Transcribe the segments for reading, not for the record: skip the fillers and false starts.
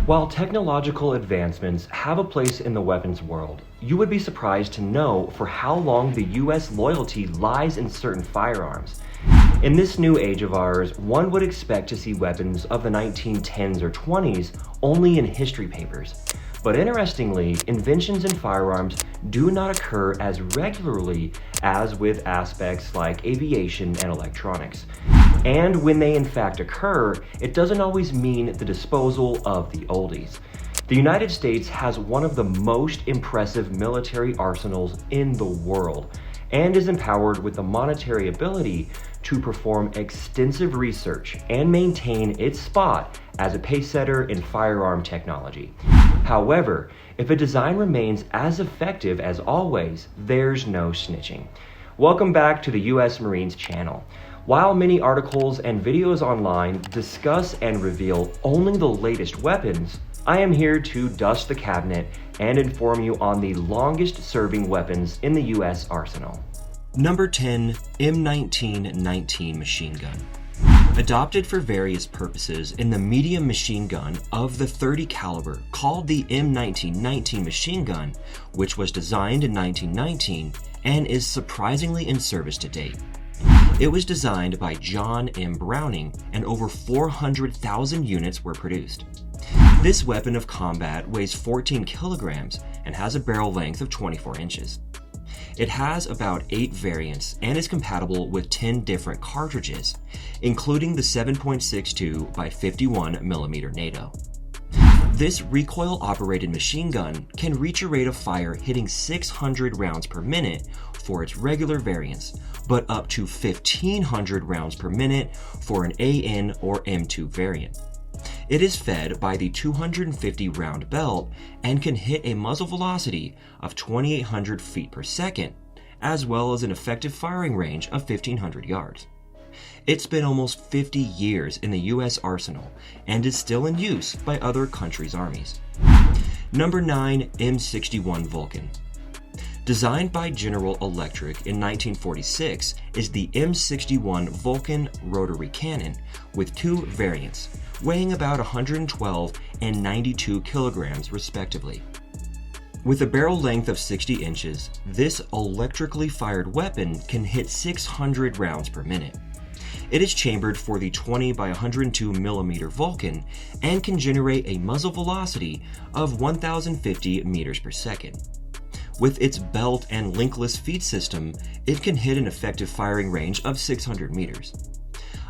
While technological advancements have a place in the weapons world, you would be surprised to know for how long the US loyalty lies in certain firearms. In this new age of ours, one would expect to see weapons of the 1910s or 20s only in history papers. But interestingly, inventions in firearms do not occur as regularly as with aspects like aviation and electronics. And when they in fact occur, it doesn't always mean the disposal of the oldies. The United States has one of the most impressive military arsenals in the world, and is empowered with the monetary ability to perform extensive research and maintain its spot as a pacesetter in firearm technology. However, if a design remains as effective as always, there's no snitching. Welcome back to the US Marines channel. While many articles and videos online discuss and reveal only the latest weapons, I am here to dust the cabinet and inform you on the longest serving weapons in the US arsenal. Number 10, M1919 Machine Gun. Adopted for various purposes in the medium machine gun of the .30 caliber called the M1919 Machine Gun, which was designed in 1919 and is surprisingly in service to date. It was designed by John M. Browning, and over 400,000 units were produced. This weapon of combat weighs 14 kilograms and has a barrel length of 24 inches. It has about 8 variants and is compatible with 10 different cartridges, including the 7.62 by 51mm NATO. This recoil-operated machine gun can reach a rate of fire hitting 600 rounds per minute for its regular variants, but up to 1,500 rounds per minute for an AN or M2 variant. It is fed by the 250 round belt and can hit a muzzle velocity of 2,800 feet per second, as well as an effective firing range of 1,500 yards. It's been almost 50 years in the US arsenal and is still in use by other countries' armies. Number 9, M61 Vulcan. Designed by General Electric in 1946 is the M61 Vulcan rotary cannon with 2 variants, weighing about 112 and 92 kilograms respectively. With a barrel length of 60 inches, this electrically fired weapon can hit 600 rounds per minute. It is chambered for the 20 by 102mm Vulcan and can generate a muzzle velocity of 1,050 meters per second. With its belt and linkless feed system, it can hit an effective firing range of 600 meters.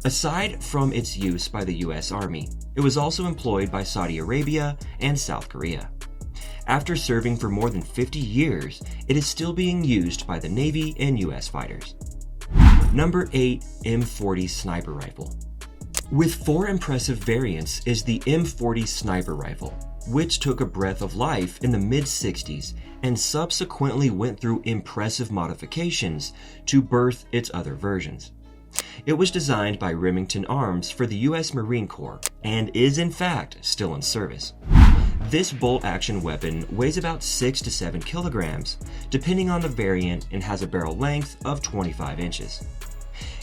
Aside from its use by the US Army, it was also employed by Saudi Arabia and South Korea. After serving for more than 50 years, it is still being used by the Navy and US fighters. Number 8, M40 Sniper Rifle. With 4 impressive variants is the M40 Sniper Rifle, which took a breath of life in the mid-60s and subsequently went through impressive modifications to birth its other versions. It was designed by Remington Arms for the US Marine Corps and is in fact still in service. This bolt-action weapon weighs about 6 to 7 kilograms, depending on the variant, and has a barrel length of 25 inches.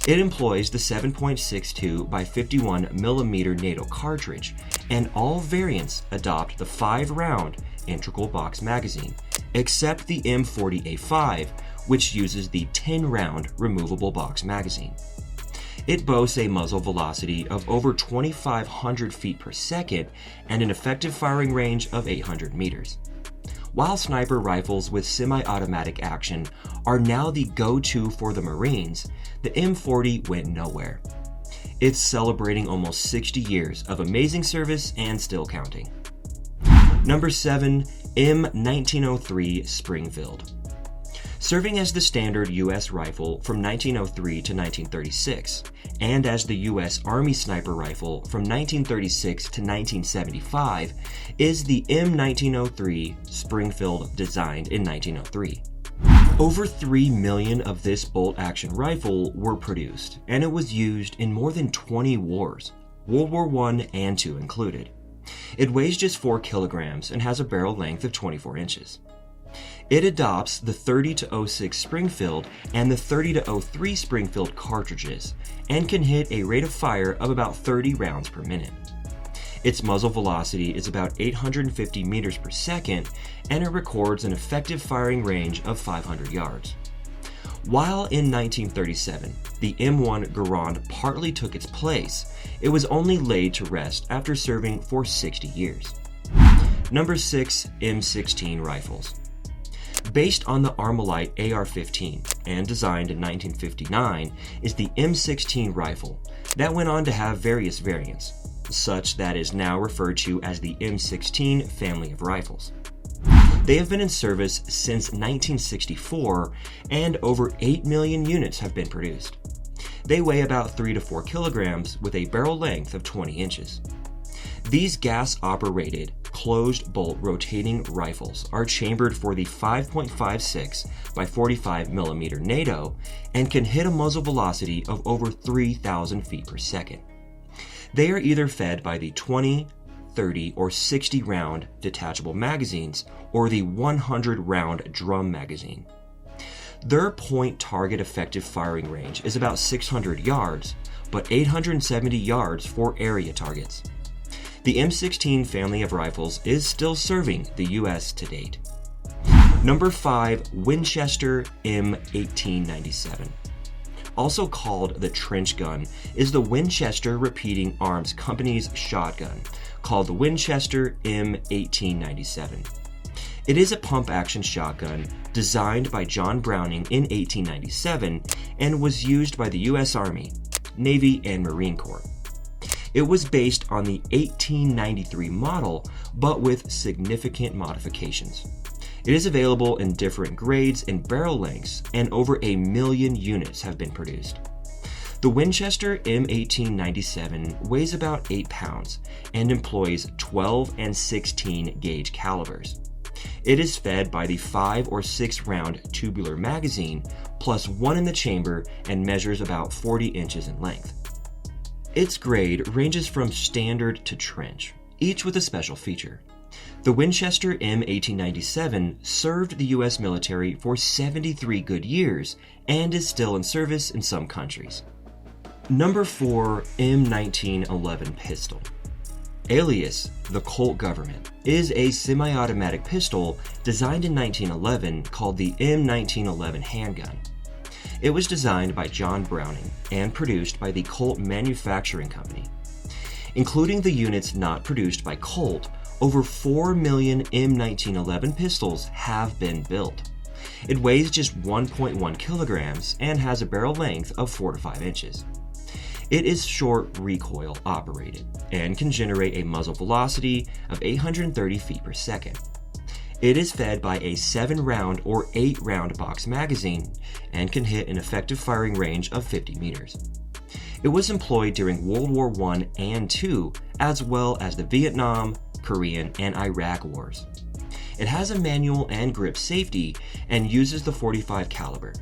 It employs the 7.62 by 51mm NATO cartridge, and all variants adopt the 5-round integral box magazine, except the M40A5, which uses the 10-round removable box magazine. It boasts a muzzle velocity of over 2,500 feet per second and an effective firing range of 800 meters. While sniper rifles with semi-automatic action are now the go-to for the Marines, the M40 went nowhere. It's celebrating almost 60 years of amazing service and still counting. Number 7, M1903 Springfield. Serving as the standard US rifle from 1903 to 1936, and as the US Army sniper rifle from 1936 to 1975, is the M1903 Springfield, designed in 1903. Over 3 million of this bolt-action rifle were produced, and it was used in more than 20 wars, World War I and II included. It weighs just 4 kilograms and has a barrel length of 24 inches. It adopts the .30-06 Springfield and the .30-03 Springfield cartridges and can hit a rate of fire of about 30 rounds per minute. Its muzzle velocity is about 850 meters per second, and it records an effective firing range of 500 yards. While in 1937, the M1 Garand partly took its place, it was only laid to rest after serving for 60 years. Number 6. M16 Rifles. Based on the Armalite AR-15 and designed in 1959 is the M16 rifle that went on to have various variants, such that is now referred to as the M16 family of rifles. They have been in service since 1964 and over 8 million units have been produced. They weigh about 3 to 4 kilograms with a barrel length of 20 inches. These gas-operated, closed-bolt rotating rifles are chambered for the 5.56 by 45 mm NATO and can hit a muzzle velocity of over 3,000 feet per second. They are either fed by the 20, 30, or 60 round detachable magazines or the 100 round drum magazine. Their point target effective firing range is about 600 yards, but 870 yards for area targets. The M16 family of rifles is still serving the US to date. Number 5. Winchester M1897. Also called the trench gun, is the Winchester Repeating Arms Company's shotgun, called the Winchester M1897. It is a pump-action shotgun designed by John Browning in 1897 and was used by the U.S. Army, Navy, and Marine Corps. It was based on the 1893 model, but with significant modifications. It is available in different grades and barrel lengths, and over 1 million units have been produced. The Winchester M1897 weighs about 8 pounds and employs 12 and 16 gauge calibers. It is fed by the 5 or 6 round tubular magazine plus one in the chamber and measures about 40 inches in length. Its grade ranges from standard to trench, each with a special feature. The Winchester M1897 served the U.S. military for 73 good years and is still in service in some countries. Number 4. M1911 Pistol. Alias the Colt Government is a semi-automatic pistol designed in 1911 called the M1911 handgun. It was designed by John Browning and produced by the Colt Manufacturing Company. Including the units not produced by Colt, over 4 million M1911 pistols have been built. It weighs just 1.1 kilograms and has a barrel length of 4 to 5 inches. It is short recoil operated and can generate a muzzle velocity of 830 feet per second. It is fed by a 7-round or 8-round box magazine and can hit an effective firing range of 50 meters. It was employed during World War I and II, as well as the Vietnam, Korean, and Iraq wars. It has a manual and grip safety and uses the .45 caliber.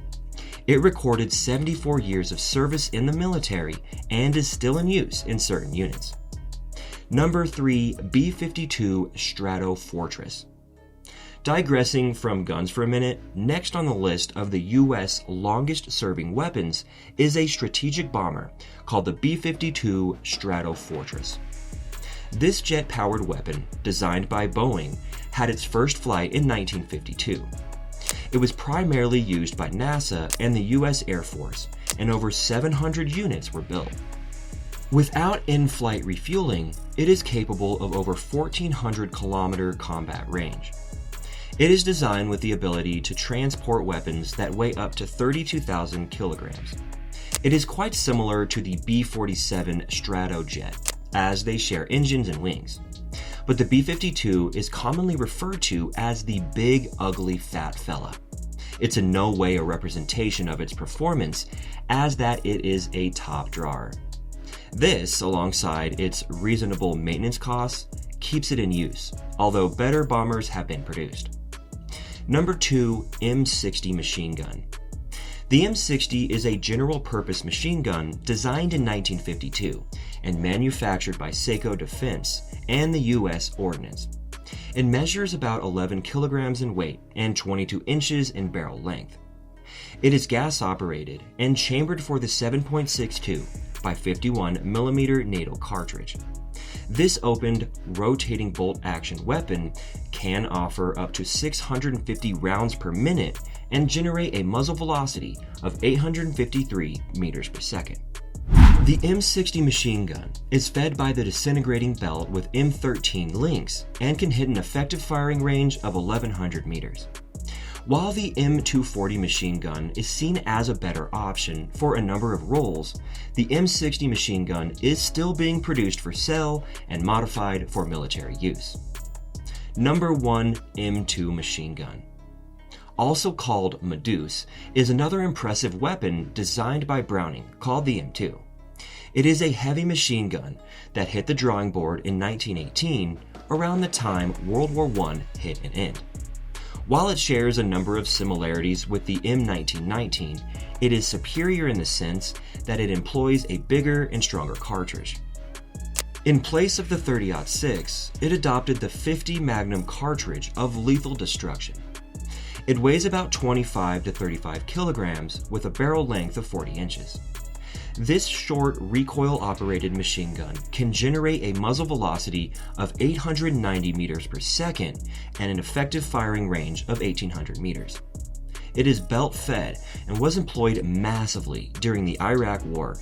It recorded 74 years of service in the military and is still in use in certain units. Number 3. B52 Strato Fortress. Digressing from guns for a minute, next on the list of the U.S. longest-serving weapons is a strategic bomber called the B52 Strato Fortress. This jet-powered weapon, designed by Boeing, had its first flight in 1952. It was primarily used by NASA and the U.S. Air Force, and over 700 units were built. Without in-flight refueling, it is capable of over 1,400-kilometer combat range. It is designed with the ability to transport weapons that weigh up to 32,000 kilograms. It is quite similar to the B-47 Stratojet, as they share engines and wings. But the B-52 is commonly referred to as the big, ugly, fat fella. It's in no way a representation of its performance, as that it is a top drawer. This, alongside its reasonable maintenance costs, keeps it in use, although better bombers have been produced. Number 2. M60 Machine Gun. The M60 is a general-purpose machine gun designed in 1952 and manufactured by Seiko Defense and the U.S. Ordnance. It measures about 11 kilograms in weight and 22 inches in barrel length. It is gas-operated and chambered for the 7.62 by 51 millimeter NATO cartridge. This opened, rotating bolt-action weapon can offer up to 650 rounds per minute and generate a muzzle velocity of 853 meters per second. The M60 Machine Gun is fed by the disintegrating belt with M13 links and can hit an effective firing range of 1,100 meters. While the M240 machine gun is seen as a better option for a number of roles, the M60 machine gun is still being produced for sale and modified for military use. Number 1 M2 Machine Gun, also called Medusa, is another impressive weapon designed by Browning called the M2. It is a heavy machine gun that hit the drawing board in 1918, around the time World War I hit an end. While it shares a number of similarities with the M1919, it is superior in the sense that it employs a bigger and stronger cartridge. In place of the .30-06, it adopted the 50 Magnum cartridge of lethal destruction. It weighs about 25 to 35 kilograms with a barrel length of 40 inches. This short recoil-operated machine gun can generate a muzzle velocity of 890 meters per second and an effective firing range of 1,800 meters. It is belt-fed and was employed massively during the Iraq War,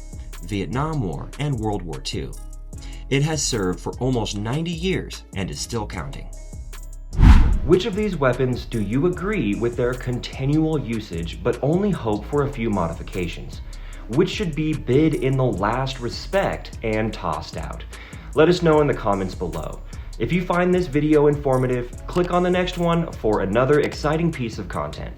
Vietnam War, and World War II. It has served for almost 90 years and is still counting. Which of these weapons do you agree with their continual usage but only hope for a few modifications? Which should be bid in the last respect and tossed out? Let us know in the comments below. If you find this video informative, click on the next one for another exciting piece of content.